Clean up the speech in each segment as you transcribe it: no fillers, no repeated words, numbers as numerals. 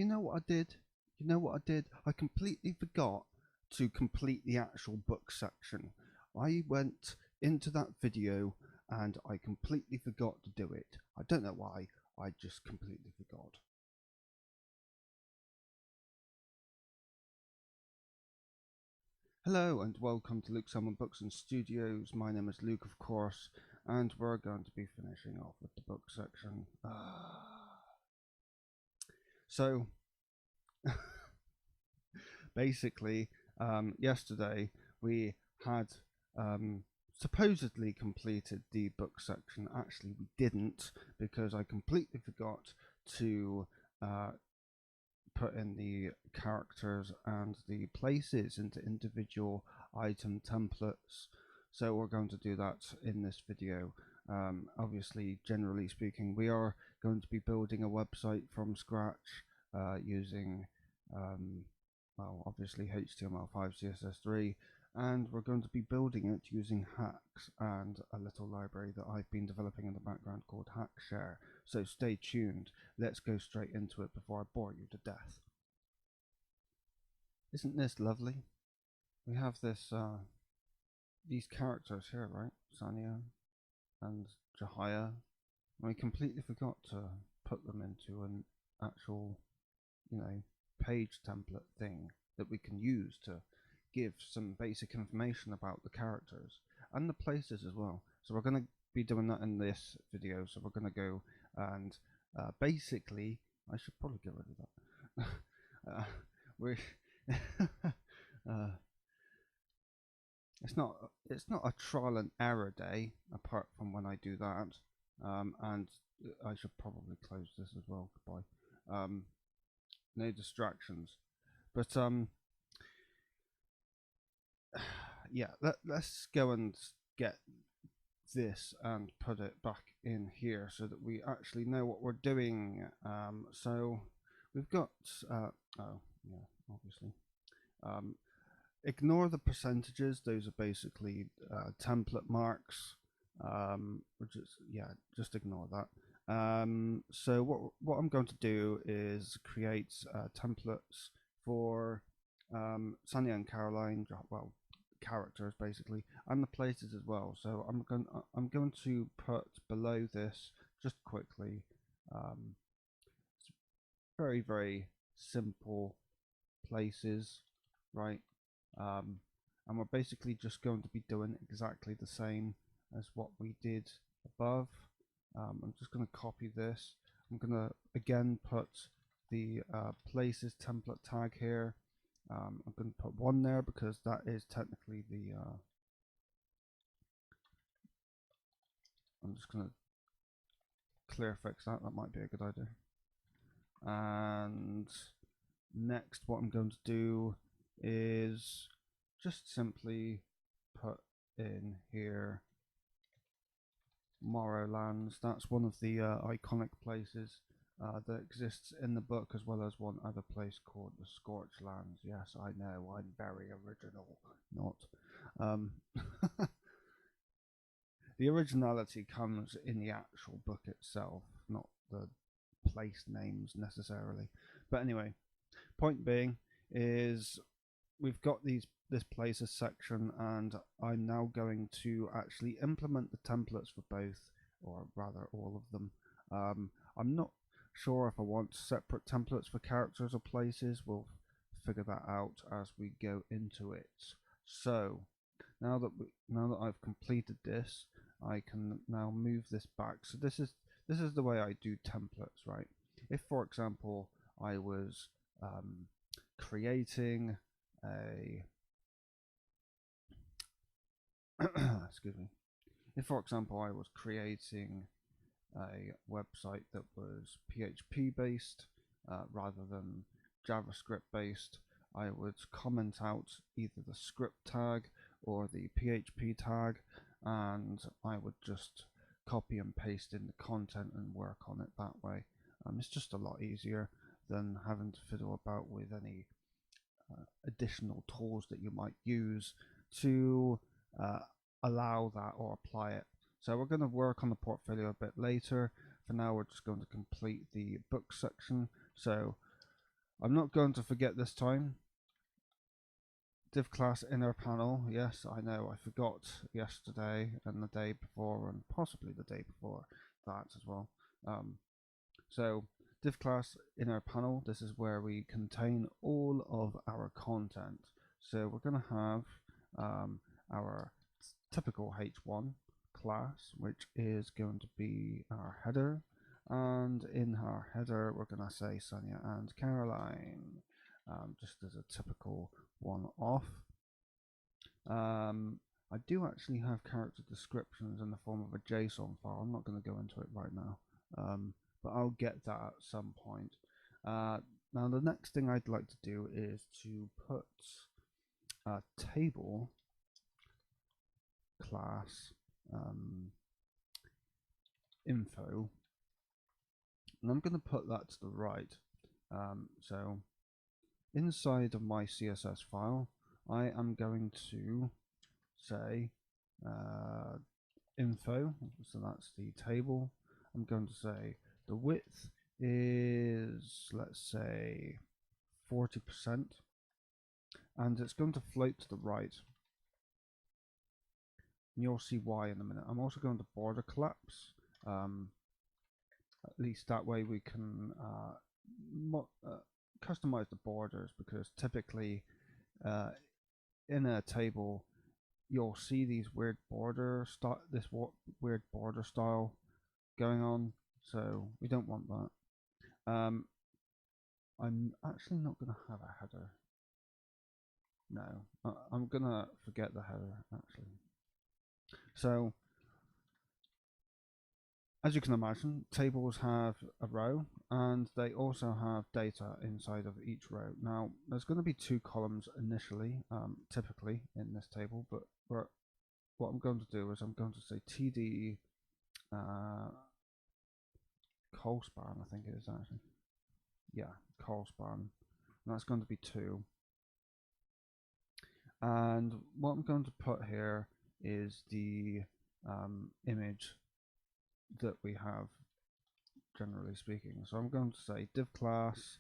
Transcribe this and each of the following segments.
You know what I did? You know what I did? I completely forgot to complete the actual book section. I went into that video and I completely forgot to do it. I don't know why, I just completely forgot. Hello and welcome to Luke Salmon Books and Studios. My name is Luke, of course, and we're going to be finishing off with the book section. So, basically, yesterday we had supposedly completed the book section. Actually, we didn't, because I completely forgot to put in the characters and the places into individual item templates. So we're going to do that in this video. Obviously, generally speaking, we are going to be building a website from scratch using well, obviously HTML5, CSS3, and we're going to be building it using hacks and a little library that I've been developing in the background called Hackshare. So stay tuned. Let's go straight into it before I bore you to death. Isn't this lovely? We have this these characters here, right? Sanya and Jahaya. We completely forgot to put them into an actual, page template thing that we can use to give some basic information about the characters and the places as well. So we're going to be doing that in this video. So we're going to go and basically, I should probably get rid of that. We're it's not a trial and error day apart from when I do that, and I should probably close this as well. Goodbye. No distractions, but yeah, let's go and get this and put it back in here so that we actually know what we're doing. So we've got oh yeah, obviously. Ignore the percentages; those are basically template marks. Which is, yeah, just ignore that. So what I'm going to do is create templates for Sanya and Caroline, well, characters basically, and the places as well. So I'm going to put below this just quickly, very very simple places, right? And we're basically just going to be doing exactly the same as what we did above. I'm just going to copy this. I'm going to again put the places template tag here. I'm going to put one there because that is technically the I'm just going to clear fix that. That might be a good idea. And next, what I'm going to do is just simply put in here Morrowlands. That's one of the iconic places that exists in the book, as well as one other place called the Scorchlands. Yes, I know, I'm very original. Not. The originality comes in the actual book itself, not the place names necessarily. But anyway, point being is we've got this places section, and I'm now going to actually implement the templates for both, or rather all of them. I'm not sure if I want separate templates for characters or places. We'll figure that out as we go into it. So now that I've completed this, I can now move this back. So this is the way I do templates, right? If, for example, I was creating a excuse me. If, for example, I was creating a website that was PHP based rather than JavaScript based, I would comment out either the script tag or the PHP tag, and I would just copy and paste in the content and work on it that way. It's just a lot easier than having to fiddle about with any additional tools that you might use to allow that or apply it. So we're going to work on the portfolio a bit later. For now, we're just going to complete the book section. So I'm not going to forget this time. Div class inner panel. Yes, I know, I forgot yesterday and the day before and possibly the day before that as well. So div class inner panel, this is where we contain all of our content. So we're going to have our typical H1 class, which is going to be our header, and in our header we're going to say Sonia and Caroline, just as a typical one-off. I do actually have character descriptions in the form of a JSON file. I'm not going to go into it right now, but I'll get that at some point. Now the next thing I'd like to do is to put a table class info, and I'm going to put that to the right. So inside of my CSS file, I am going to say info, so that's the table. I'm going to say the width is, let's say, 40%, and it's going to float to the right. And you'll see why in a minute. I'm also going to border collapse. At least that way we can customize the borders, because typically in a table you'll see these weird border weird border style going on, so we don't want that. I'm actually not going to have a header. No, I'm going to forget the header actually. So as you can imagine, tables have a row and they also have data inside of each row. Now, there's going to be 2 columns initially, typically in this table, but what I'm going to do is I'm going to say TD colspan, I think it is actually. Yeah, colspan. And that's going to be 2. And what I'm going to put here is the image that we have, generally speaking. So I'm going to say div class,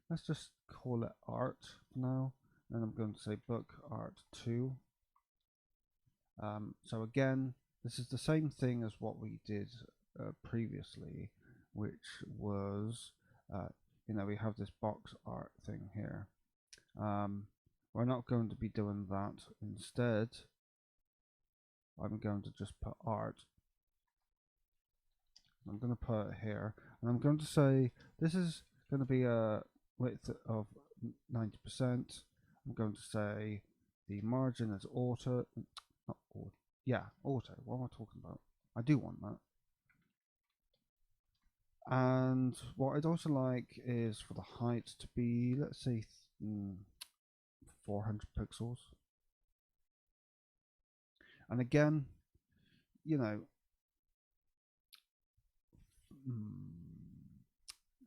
let's just call it art now, and I'm going to say book art 2. So again, this is the same thing as what we did previously, which was we have this box art thing here. We're not going to be doing that. Instead, I'm going to just put art. I'm going to put it here, and I'm going to say this is going to be a width of 90%. I'm going to say the margin is auto. Not auto. Yeah, auto. What am I talking about? I do want that. And what I'd also like is for the height to be, let's say, 400 pixels. And again,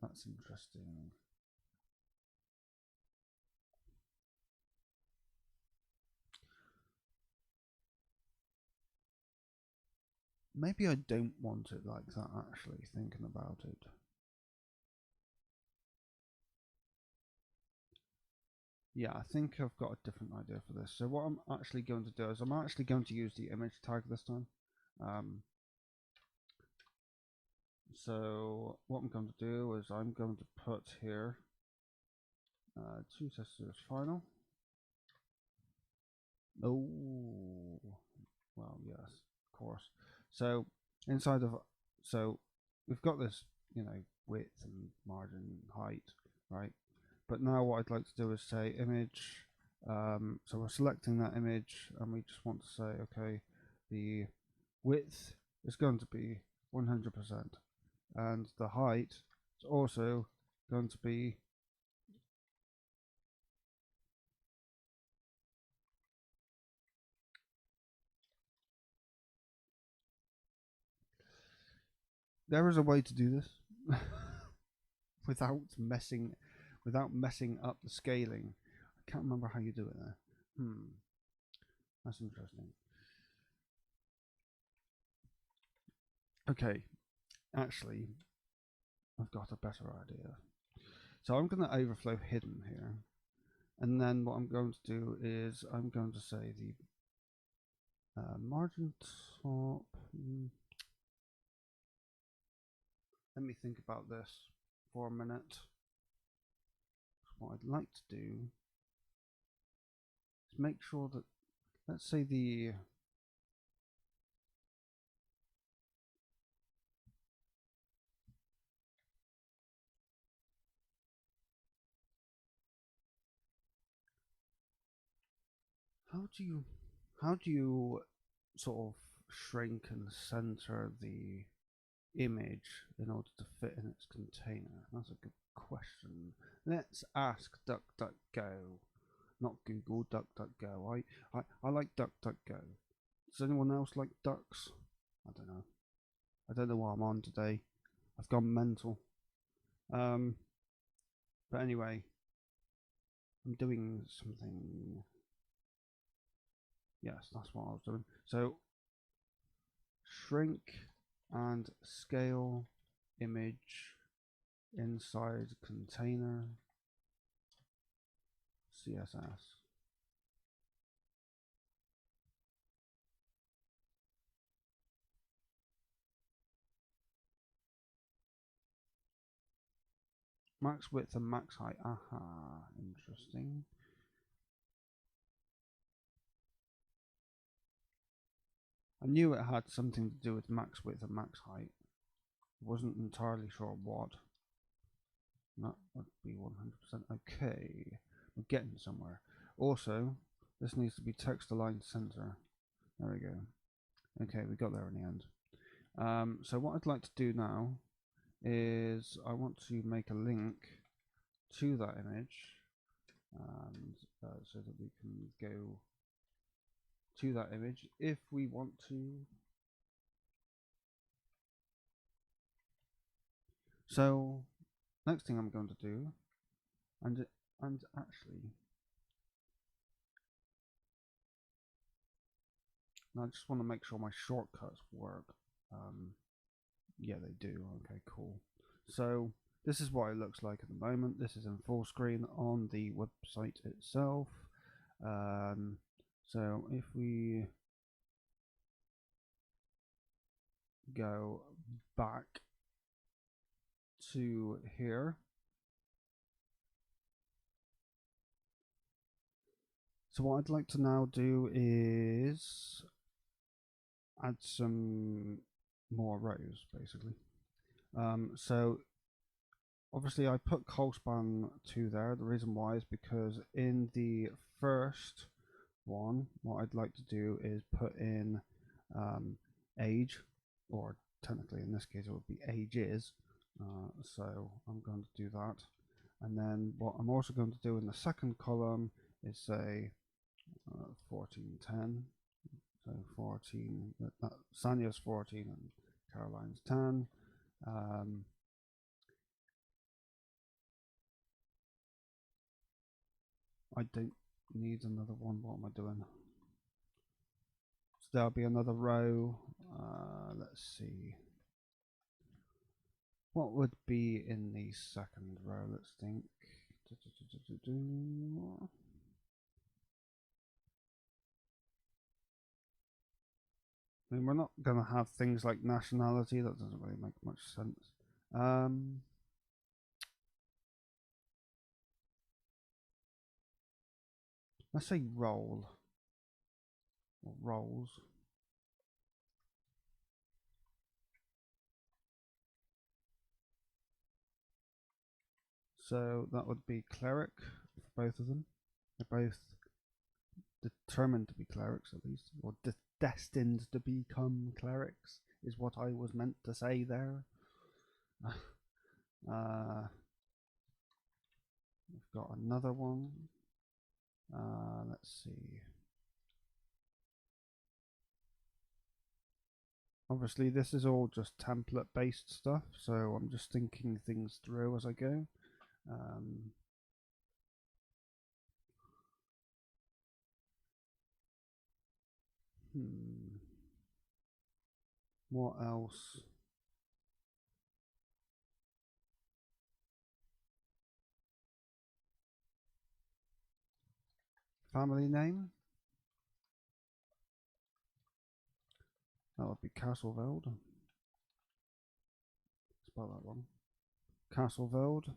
that's interesting. Maybe I don't want it like that, actually, thinking about it. Yeah, I think I've got a different idea for this. So what I'm actually going to do is I'm actually going to use the image tag this time. So what I'm going to do is I'm going to put here 2 testers final. Oh, well, yes, of course. So inside of, so we've got this, width and margin, height, right? But now what I'd like to do is say image. So we're selecting that image, and we just want to say, okay, the width is going to be 100%, and the height is also going to be there is a way to do this without messing up the scaling. I can't remember how you do it there. That's interesting. Okay, actually, I've got a better idea. So I'm going to overflow hidden here. And then what I'm going to do is I'm going to say the margin top. Let me think about this for a minute. What I'd like to do is make sure that, let's say the how do you sort of shrink and center the image in order to fit in its container? That's a good question. Let's ask DuckDuckGo, not Google, DuckDuckGo. I like DuckDuckGo. Does anyone else like ducks? I don't know. I don't know what I'm on today. I've gone mental. But anyway, I'm doing something. Yes, that's what I was doing. So shrink and scale image inside container CSS. Max width and max height. Aha, interesting. I knew it had something to do with max width and max height. Wasn't entirely sure what. That would be 100% okay. We're getting somewhere. Also, this needs to be text align center. There we go. Okay, we got there in the end. So what I'd like to do now is I want to make a link to that image, and so that we can go to that image if we want to. So next thing I'm going to do, and actually, I just want to make sure my shortcuts work. Yeah, they do. Okay, cool. So this is what it looks like at the moment. This is in full screen on the website itself. So if we go back to here, so what I'd like to now do is add some more rows, basically. So obviously I put Colspan 2 there. The reason why is because in the first one, what I'd like to do is put in age, or technically in this case it would be ages. So I'm going to do that. And then what I'm also going to do in the second column is say 1410. So 14, Sanya's 14 and Caroline's 10. I don't need another one. What am I doing? So there'll be another row. Let's see. What would be in the second row? Let's think. I mean, we're not going to have things like nationality. That doesn't really make much sense. Let's say role. Or roles. So that would be cleric for both of them. They're both determined to be clerics, at least, or destined to become clerics, is what I was meant to say there. We've got another one. Let's see. Obviously, this is all just template-based stuff, so I'm just thinking things through as I go. What else? family name. That would be Castleveld. Spell that wrong. Castleveld.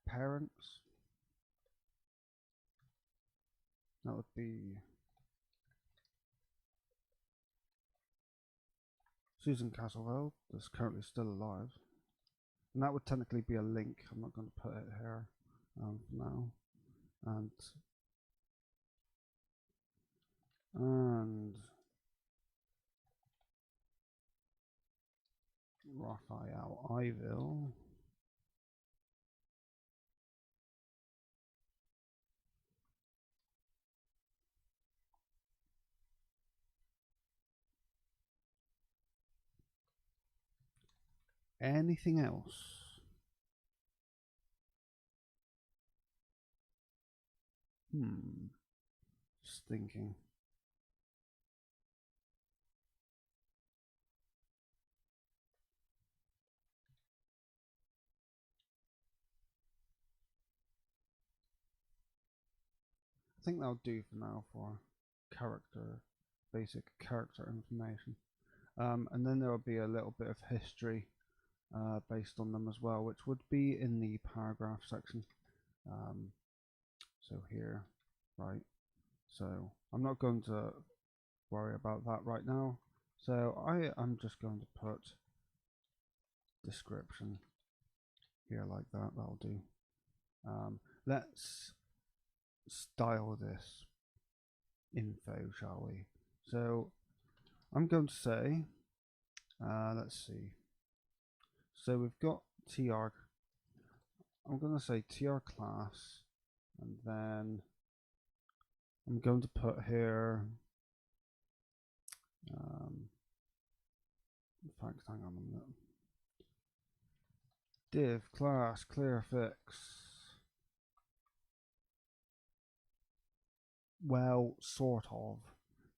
Parents. That would be Susan Castleveld, that's currently still alive. And that would technically be a link. I'm not going to put it here for now. And Raphael Iville. Anything else? Just thinking. I think that'll do for now for basic character information. And then there will be a little bit of history based on them as well, which would be in the paragraph section. So here, right? So I'm not going to worry about that right now. So I'm just going to put description here like that. That'll do. Let's style this info, shall we? So I'm going to say, let's see. So we've got TR. I'm going to say TR class, and then I'm going to put here. In fact, hang on a minute. Div class clearfix. Well, sort of.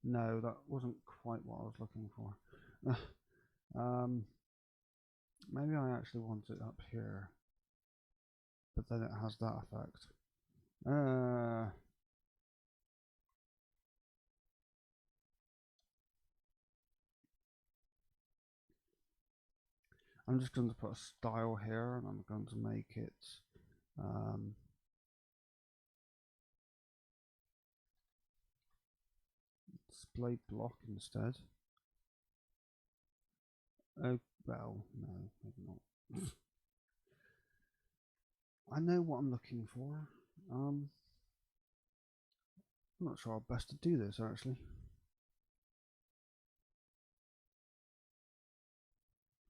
No, that wasn't quite what I was looking for. Maybe I actually want it up here, but then it has that effect. I'm just going to put a style here, and I'm going to make it display block instead. Oh, well, no, maybe not. I know what I'm looking for. I'm not sure how best to do this, actually.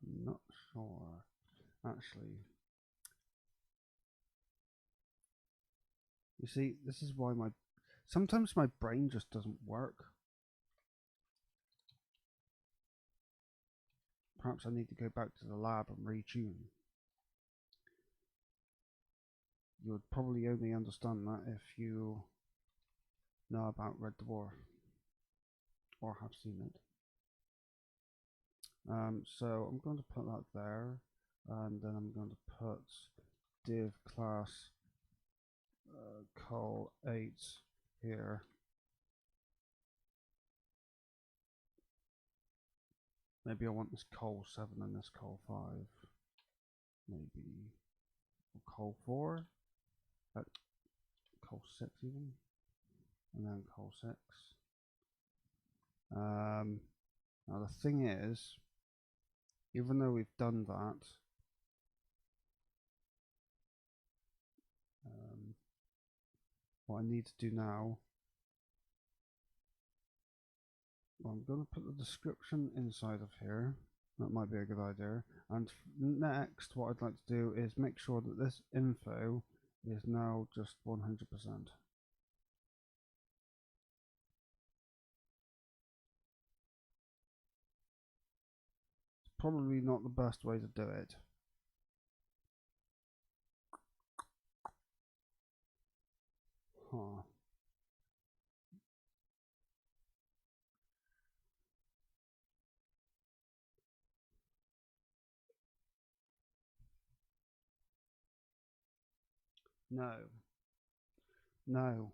I'm not sure, actually. You see, this is why sometimes my brain just doesn't work. Perhaps I need to go back to the lab and retune. You would probably only understand that if you know about Red Dwarf or have seen it. So I'm going to put that there, and then I'm going to put div class col8 here. Maybe I want this col7 and this col5. Maybe col4, col6 even, and then col6. Now the thing is, even though we've done that, what I need to do now, well, I'm going to put the description inside of here. That might be a good idea. And next, what I'd like to do is make sure that this info is now just 100%. probably not the best way to do it. Huh. No. No.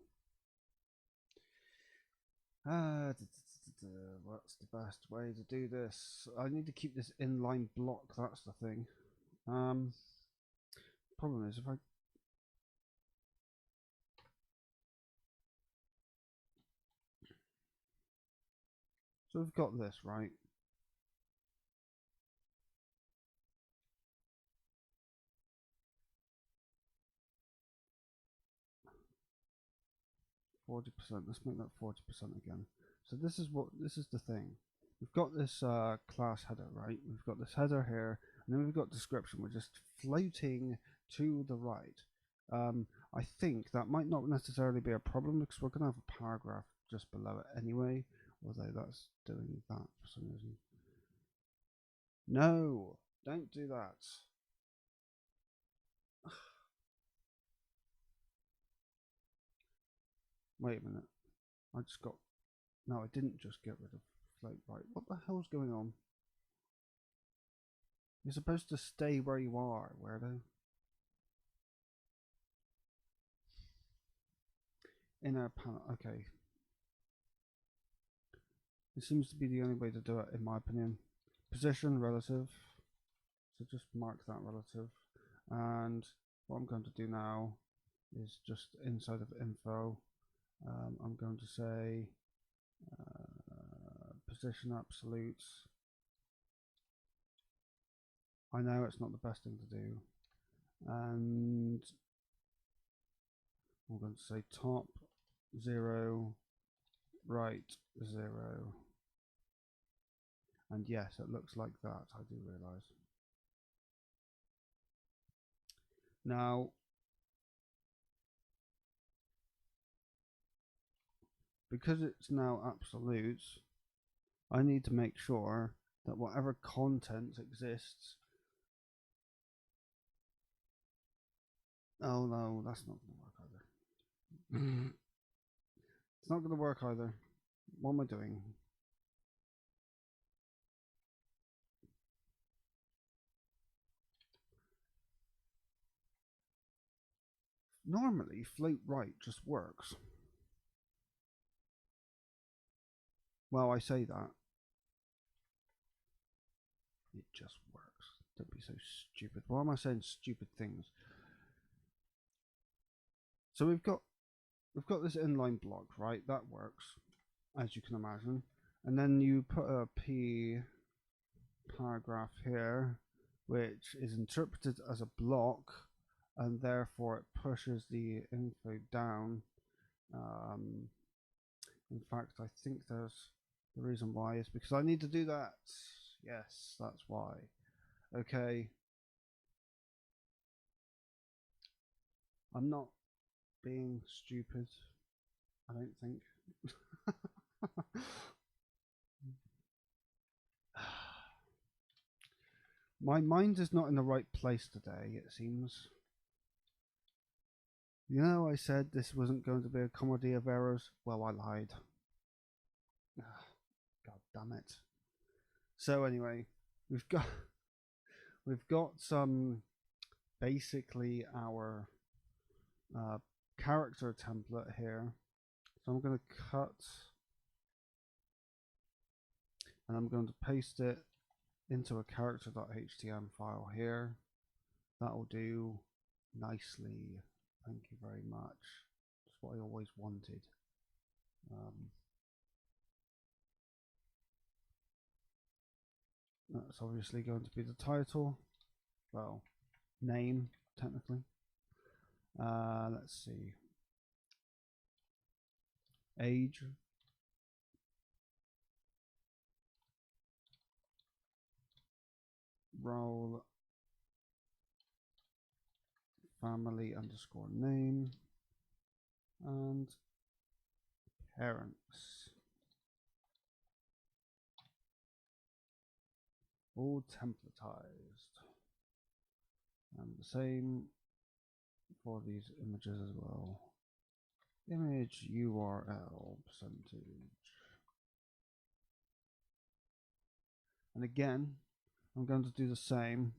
What's the best way to do this? I need to keep this inline block, that's the thing. Problem is if I so we've got this, right? %. Let's make that 40% again. So this is the thing. We've got this class header, right? We've got this header here, and then we've got description. We're just floating to the right. I think that might not necessarily be a problem because we're going to have a paragraph just below it anyway, although that's doing that for some reason. No, don't do that. Wait a minute. I just got... No, I didn't just get rid of float right. What the hell's going on? You're supposed to stay where you are, weirdo. Inner panel, okay. It seems to be the only way to do it, in my opinion. Position, relative. So just mark that relative. And what I'm going to do now is just inside of info, I'm going to say position absolutes. I know it's not the best thing to do. And I'm going to say top 0, right 0. And yes, it looks like that, I do realize. Now, because it's now absolute, I need to make sure that whatever content exists. Oh no, that's not going to work either. It's not going to work either. What am I doing? Normally, float right just works. Well, I say that. It just works. Don't be so stupid. Why am I saying stupid things? So we've got this inline block, right? That works, as you can imagine. And then you put a P paragraph here, which is interpreted as a block, and therefore it pushes the info down. In fact, I think there's the reason why is because I need to do that. Yes, that's why. Okay. I'm not being stupid, I don't think. My mind is not in the right place today, it seems. You know, I said this wasn't going to be a comedy of errors. Well, I lied. God damn it. So anyway, we've got some basically our character template here. So I'm going to cut and I'm going to paste it into a character.html file here. That will do nicely. Thank you very much. That's what I always wanted. That's obviously going to be the title. Well, name, technically. Let's see. Age. Role. Family underscore name. And parents. all templatized, and the same for these images as well. Image URL percentage, and again I'm going to do the same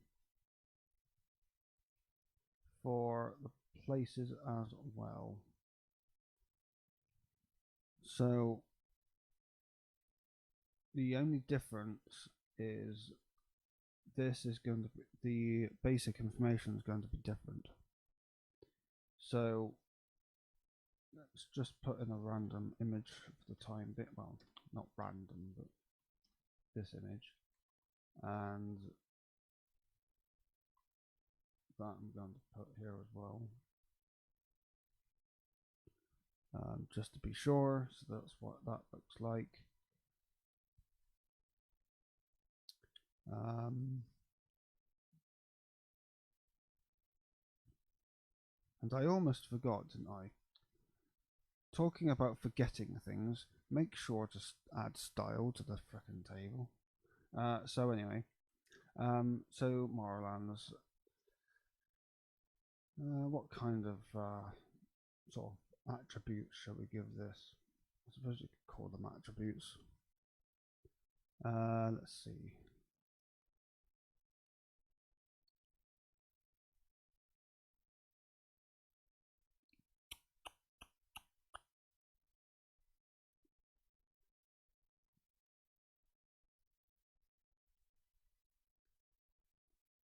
for the places as well. So the only difference is this is going to be, the basic information is going to be different. So let's just put in a random image for the time bit. Well, not random, but this image, and that I'm going to put here as well, just to be sure. So that's what that looks like. And I almost forgot, didn't I? Talking about forgetting things, make sure to add style to the frickin' table. So anyway, so Morlands. What kind of sort of attributes shall we give this? I suppose you could call them attributes. Let's see.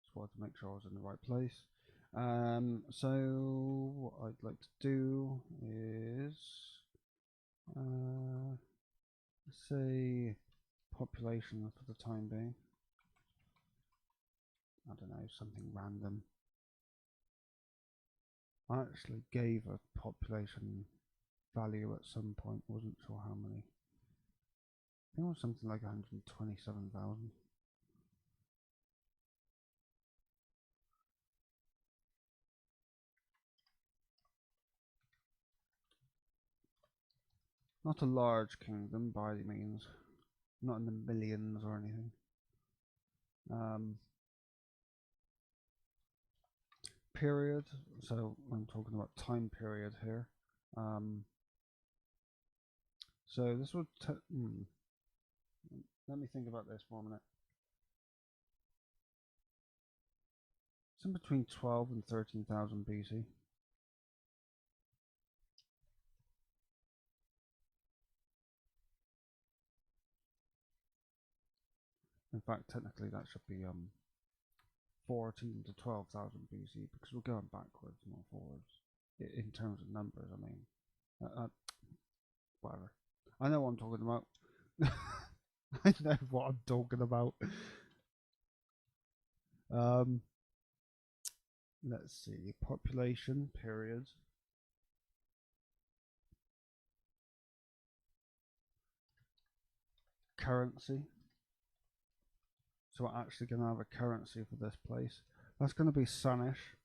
Just wanted to make sure I was in the right place. So what I'd like to do is say population for the time being. I don't know, something random. I actually gave a population value at some point, wasn't sure how many. I think it was something like 127,000. Not a large kingdom by any means, not in the millions or anything. Period, so I'm talking about time period here. So this would let me think about this for a minute. It's in between 12 and 13,000 BC. In fact, technically that should be 14 to 12,000 BC because we're going backwards, not forwards. In terms of numbers, I mean, whatever. I know what I'm talking about. I know what I'm talking about. Let's see, population period. Currency. So we're actually going to have a currency for this place. That's going to be Sanish.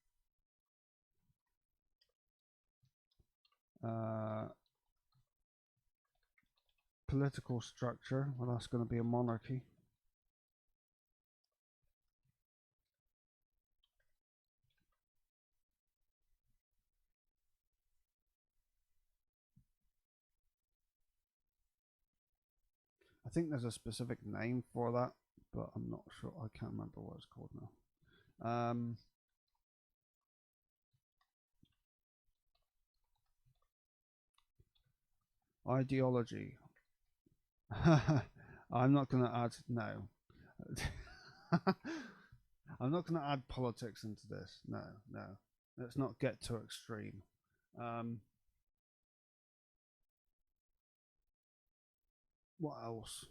Political structure. Well, that's going to be a monarchy. I think there's a specific name for that, but I'm not sure. I can't remember what it's called now. Ideology. I'm not going to add no. I'm not going to add politics into this. No. Let's not get too extreme. What else?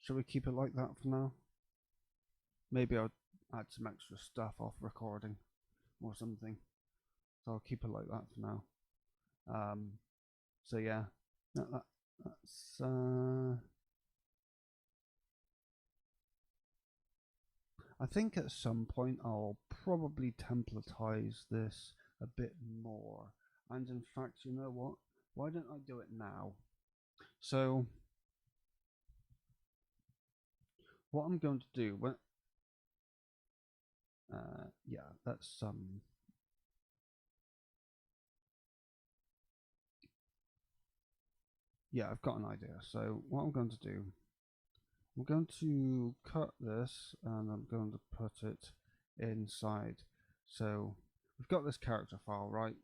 Should we keep it like that for now? Maybe I'll add some extra stuff off recording or something. So I'll keep it like that for now. So yeah, that's I think at some point I'll probably templatize this a bit more. And in fact, you know what? Why don't I do it now? So what I'm going to do when yeah, that's yeah, I've got an idea. So what I'm going to do, I'm going to cut this and I'm going to put it inside. So we've got this character file, right?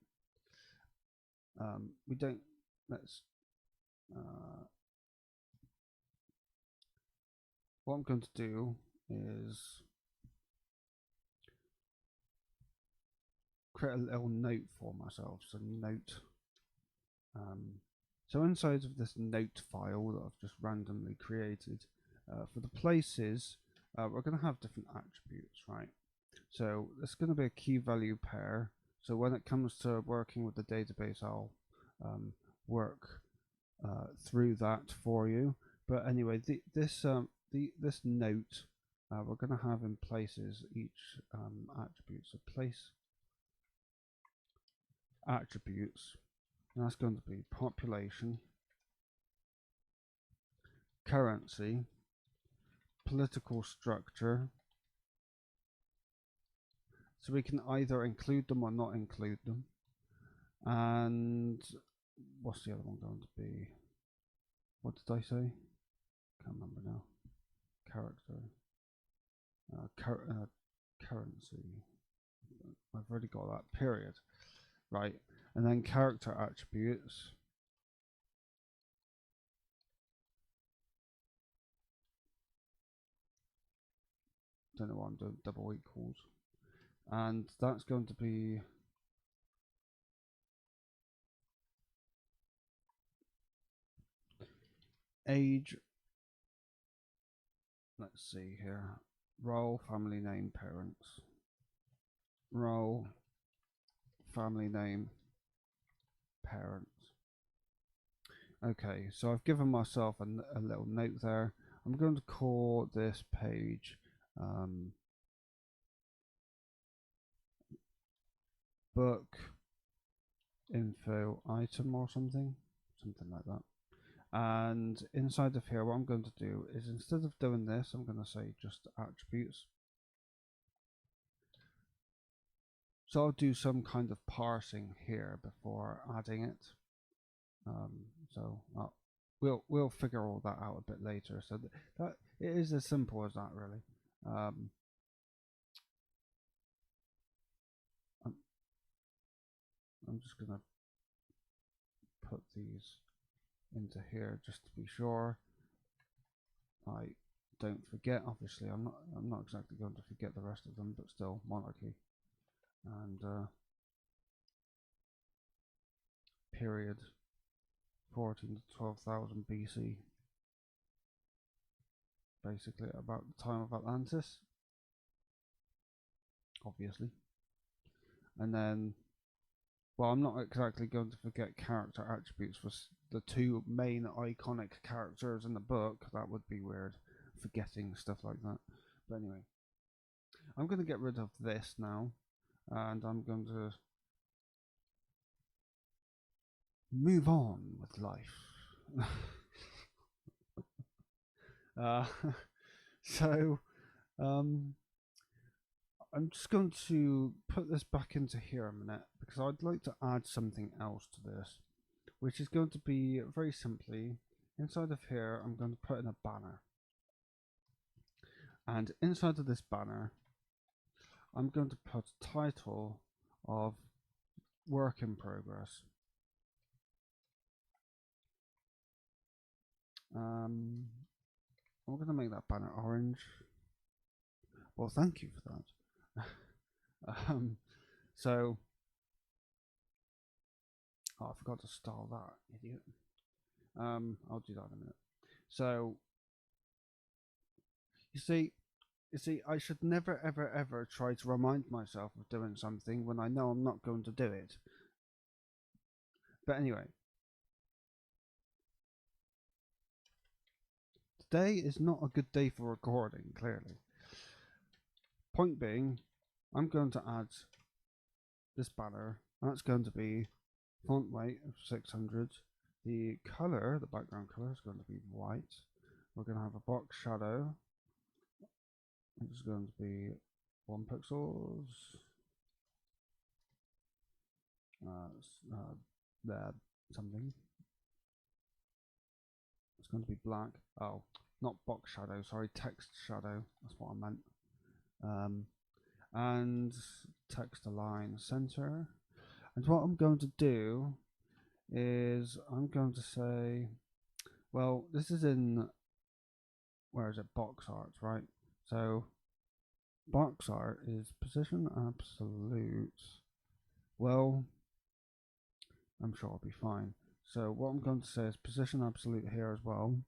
We don't, let's, what I'm going to do is create a little note for myself. So note, so inside of this note file that I've just randomly created, for the places, we're going to have different attributes, right? So it's going to be a key value pair. So when it comes to working with the database, I'll work through that for you. But anyway, this note we're going to have in places each attribute. So place attributes, and that's going to be population, currency, political structure. So we can either include them or not include them. And what's the other one going to be? What did I say? Can't remember now. Character. Currency. I've already got that. Period. Right. And then character attributes. Don't know why I'm doing double equals. And that's going to be age. Let's see here. Role, family name, parents. Role, family name, parents. Okay, so I've given myself a little note there. I'm going to call this page book info item or something like that. And inside of here, what I'm going to do is, instead of doing this, I'm going to say just attributes. So I'll do some kind of parsing here before adding it. So we'll figure all that out a bit later. So that it is as simple as that, really. I'm just gonna put these into here just to be sure I don't forget. Obviously, I'm not exactly going to forget the rest of them, but still, monarchy and period 14 to 12,000 BC, basically about the time of Atlantis, obviously. And then, well, I'm not exactly going to forget character attributes for the two main iconic characters in the book. That would be weird, forgetting stuff like that. But anyway, I'm going to get rid of this now, and I'm going to move on with life. So I'm just going to put this back into here a minute, because I'd like to add something else to this, which is going to be very simply, inside of here I'm going to put in a banner, and inside of this banner I'm going to put a title of work in progress. I'm going to make that banner orange. Well, thank you for that. So, oh, I forgot to style that, idiot. I'll do that in a minute. So, you see, I should never, ever, ever try to remind myself of doing something when I know I'm not going to do it. But anyway, today is not a good day for recording, clearly. Point being, I'm going to add this banner, and that's going to be font weight of 600. The color, the background color, is going to be white. We're going to have a box shadow It's going to be 1 pixels. There, something. It's going to be black. Oh, not box shadow. Sorry, text shadow. That's what I meant. And text align center. And what I'm going to do is I'm going to say, well, this is in, where is it? Box art, right? So box art is position absolute. Well, I'm sure I'll be fine. So what I'm going to say is position absolute here as well.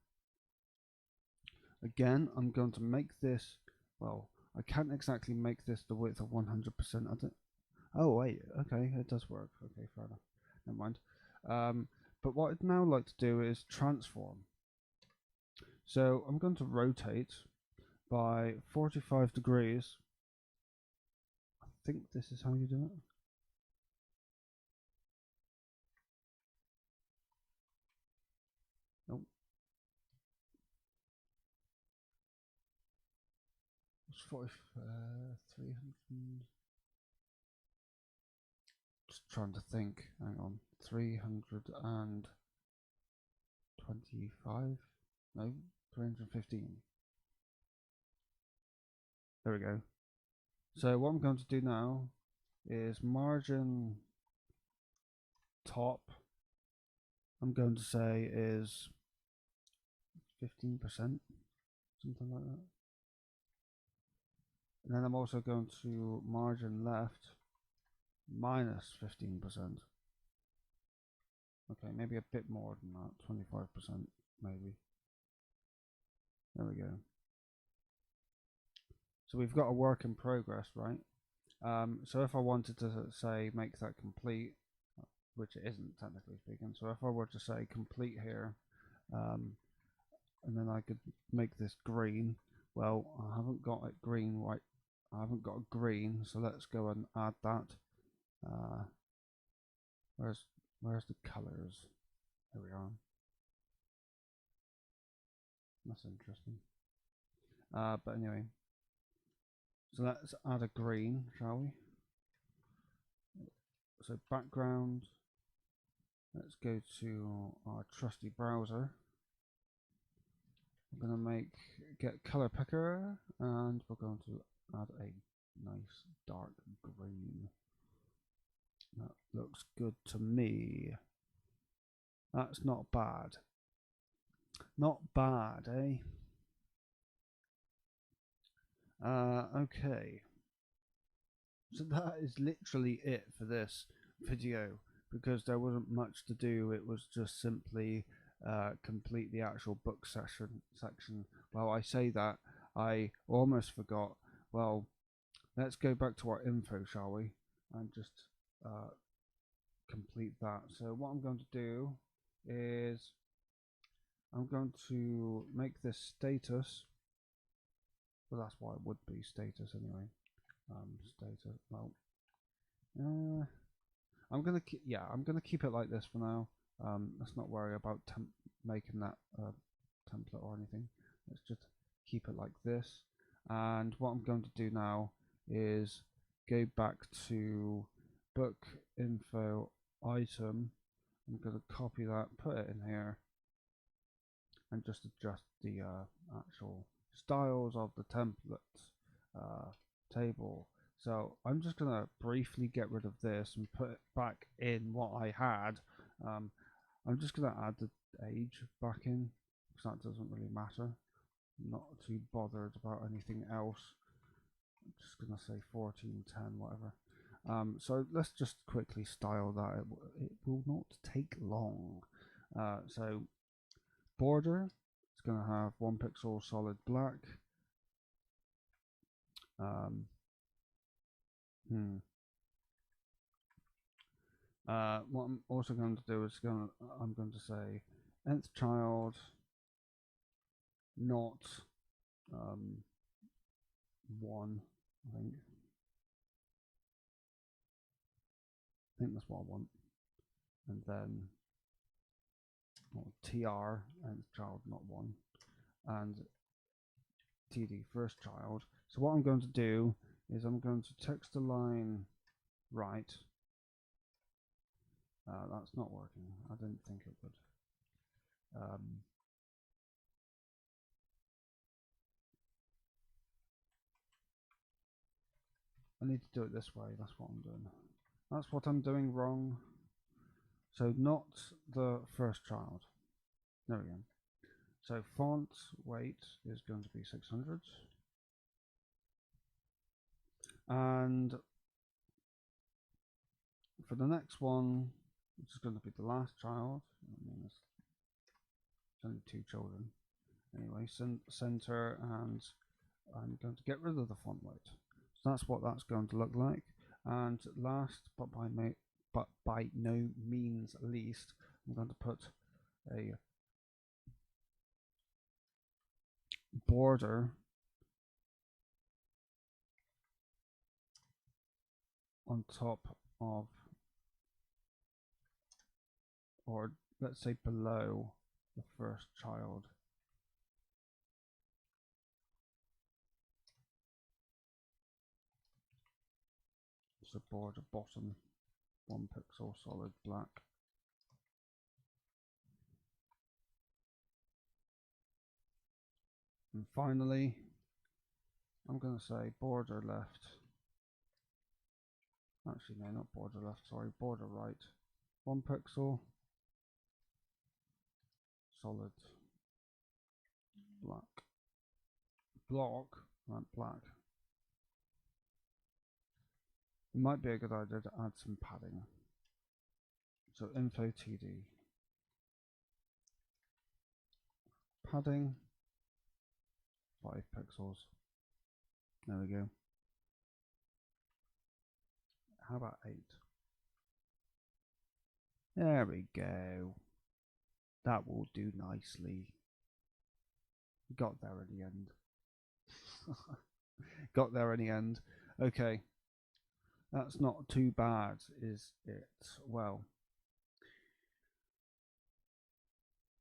Again, I'm going to make this, well, I can't exactly make this the width of 100%. Oh wait, okay, it does work. Okay, fair enough. Never mind. But what I'd now like to do is transform. So I'm going to rotate by 45 degrees. I think this is how you do it. Nope. It's 300. Just trying to think. Hang on. 325? No, 315. There we go. So what I'm going to do now is margin top, I'm going to say is 15%, something like that. And then I'm also going to margin left minus 15%. Okay, maybe a bit more than that, 25% maybe. There we go. So we've got a work in progress, right? So if I wanted to say make that complete, which it isn't technically speaking, so if I were to say complete here, and then I could make this green, well, I haven't got it green right. I haven't got a green, so let's go and add that. Where's the colors? There we are. That's interesting. But anyway, so let's add a green, shall we? So background. Let's go to our trusty browser. I'm gonna get color picker, and we're going to add a nice dark green. That looks good to me. That's not bad. Not bad, eh? Okay. So that is literally it for this video, because there wasn't much to do. It was just simply complete the actual book section. Well, I say that, I almost forgot. Well, let's go back to our info, shall we? And just complete that. So what I'm going to do is I'm going to make this status. Well, that's why it would be status anyway. Status. Well, I'm gonna keep it like this for now. Let's not worry about making that template or anything. Let's just keep it like this. And what I'm going to do now is go back to book info item. I'm going to copy that, put it in here, and just adjust the actual styles of the template table. So I'm just going to briefly get rid of this and put it back in what I had. I'm just going to add the age back in, because that doesn't really matter. I'm not too bothered about anything else. I'm just going to say 1410, whatever. So let's just quickly style that. It will not take long. So border, it's going to have 1 pixel solid black. What I'm also going to do is I'm going to say nth child not 1. I think that's what I want. And then TR nth child not 1, and TD first child. So what I'm going to do is I'm going to text the line right. That's not working. I didn't think it would. I need to do it this way. That's what I'm doing. That's what I'm doing wrong. So not the first child. There we go. So font weight is going to be 600. And for the next one, which is going to be the last child, I mean, it's only 2 children. Anyway, center, and I'm going to get rid of the font weight. So that's what that's going to look like. And last, but by no means least, I'm going to put a border on top of, or let's say below, the first child. So border bottom 1 pixel solid black. And finally, I'm going to say border left. Actually, no, not border left, sorry, border right. 1 pixel solid black. Block, right, black. It might be a good idea to add some padding. So info TD. Padding 5 pixels. There we go. How about 8? There we go. That will do nicely. Got there in the end. Got there in the end. Okay. That's not too bad, is it? Well,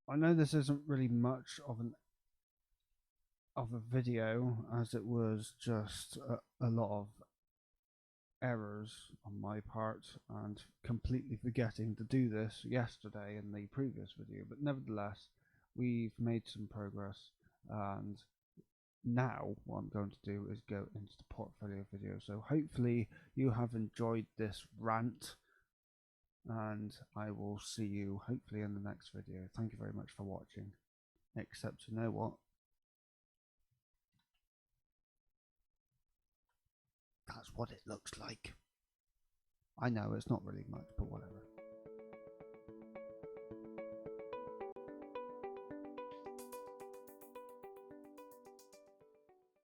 I know this isn't really much of a video, as it was just a lot of errors on my part and completely forgetting to do this yesterday in the previous video, but nevertheless we've made some progress, and now what I'm going to do is go into the portfolio video. So hopefully you have enjoyed this rant, and I will see you hopefully in the next video. Thank you very much for watching, except you know what, that's what it looks like. I know it's not really much, but whatever.